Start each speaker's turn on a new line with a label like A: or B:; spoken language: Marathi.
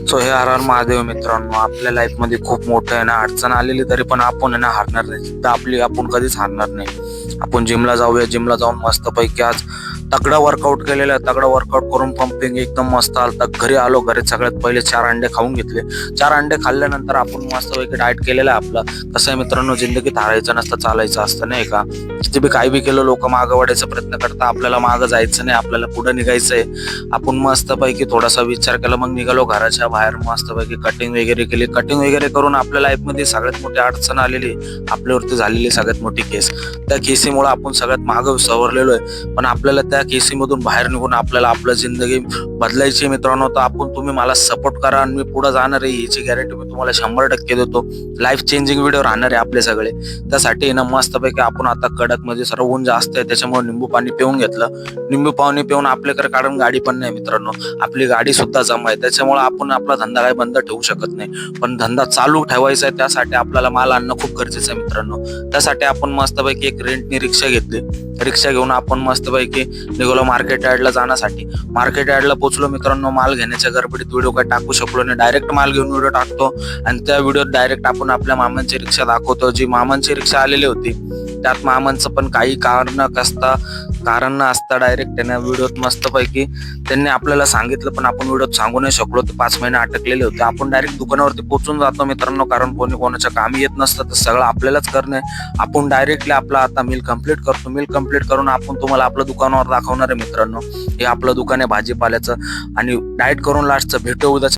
A: सो हे हर हर महादेव मित्रांनो, आपल्या लाईफ मध्ये खूप मोठं आहे ना अडचण आलेली तरी पण आपण आहे ना हारणार नाही. तर आपण कधीच हारणार नाही. आपण जिमला जाऊया, जिमला जाऊन मस्त पैकी आज तगडा वर्कआउट केलेला आहे. तगडा वर्कआउट करून पंपिंग एकदम मस्त आलं. तर घरी आलो, घरी सगळ्यात पहिले 4 अंडे खाऊन घेतले. 4 अंडे खाल्ल्यानंतर आपण मस्त पैकी डाएट केलेला आहे आपला. कसं आहे मित्रांनो, जिंदगीत हारायचं नसतं, चालायचं असतं नाही का. किती बी काही बी केलं, लोक मागं वाढायचा प्रयत्न करतात, आपल्याला मागं जायचं नाही, आपल्याला पुढे निघायचंय. आपण मस्त पैकी थोडासा विचार केला, मग निघालो घराच्या बाहेर. मस्त पैकी कटिंग वगैरे केली. कटिंग वगैरे करून आपल्या लाईफ मध्ये सगळ्यात मोठी अडचण आलेली आपल्यावरती झालेली सगळ्यात मोठी केस. त्या केसीमुळे आपण सगळ्यात मागं सवरलेलो आहे. पण आपल्याला त्या केसीमधून बाहेर निघून आपल्याला आपलं जिंदगी बदलायची मित्रांनो. तर तुम्ही मला सपोर्ट करा आणि मी पुढे जाणार आहे याची गॅरंटी मी तुम्हाला 100% देतो. लाईफ चेंजिंग व्हिडिओ राहणार आहे आपले सगळे. त्यासाठी ना मस्तपैकी आपण आता कडक मध्ये सर्व ऊन जास्त आहे त्याच्यामुळे निंबू पाणी पिऊन घेतलं. निंबू पाणी पिऊन आपल्याकडे कारण गाडी पण नाही मित्रांनो, आपली गाडी सुद्धा जमा आहे. त्याच्यामुळे आपण आपला धंदा काही बंद ठेवू शकत नाही, पण धंदा चालू ठेवायचा आहे. त्यासाठी आपल्याला माल आणणं खूप गरजेचं आहे मित्रांनो. त्यासाठी आपण मस्तपैकी एक रेंटनी रिक्षा घेतली. रिक्षा घेऊन आपण मस्तपैकी निघालो मार्केट यार्डला जाण्यासाठी. मार्केट यार्डला पोहोचलो मित्रांनो. माल घेण्याच्या गडबडीत व्हिडिओ काय टाकू शकलो नाही. डायरेक्ट माल घेऊन व्हिडिओ टाकतो आणि त्या व्हिडिओत डायरेक्ट आपण आपल्या मामांची रिक्षा दाखवतो. जी मामांची रिक्षा आलेली होती त्यात मामांचं पण काही कारण न असता डायरेक्ट त्यांना व्हिडिओत मस्तपैकी त्यांनी आपल्याला सांगितलं, पण आपण व्हिडिओत सांगू नाही शकलो. ते 5 महिने अटकलेले होते. आपण डायरेक्ट दुकानावरती पोहोचून जातो मित्रांनो, कारण कोणी कोणाच्या कामी येत नसतं, तर सगळं आपल्यालाच करणं आहे. आपण डायरेक्टली आपला आता मिल कम्प्लीट करतो. मिल कम्प्लीट करून आपण तुम्हाला आपलं दुकानावर दाखवणार आहे मित्रांनो. हे आपलं दुकान आहे भाजीपाल्याचं. आणि डाएट करून लास्टचं भेटू उद्या.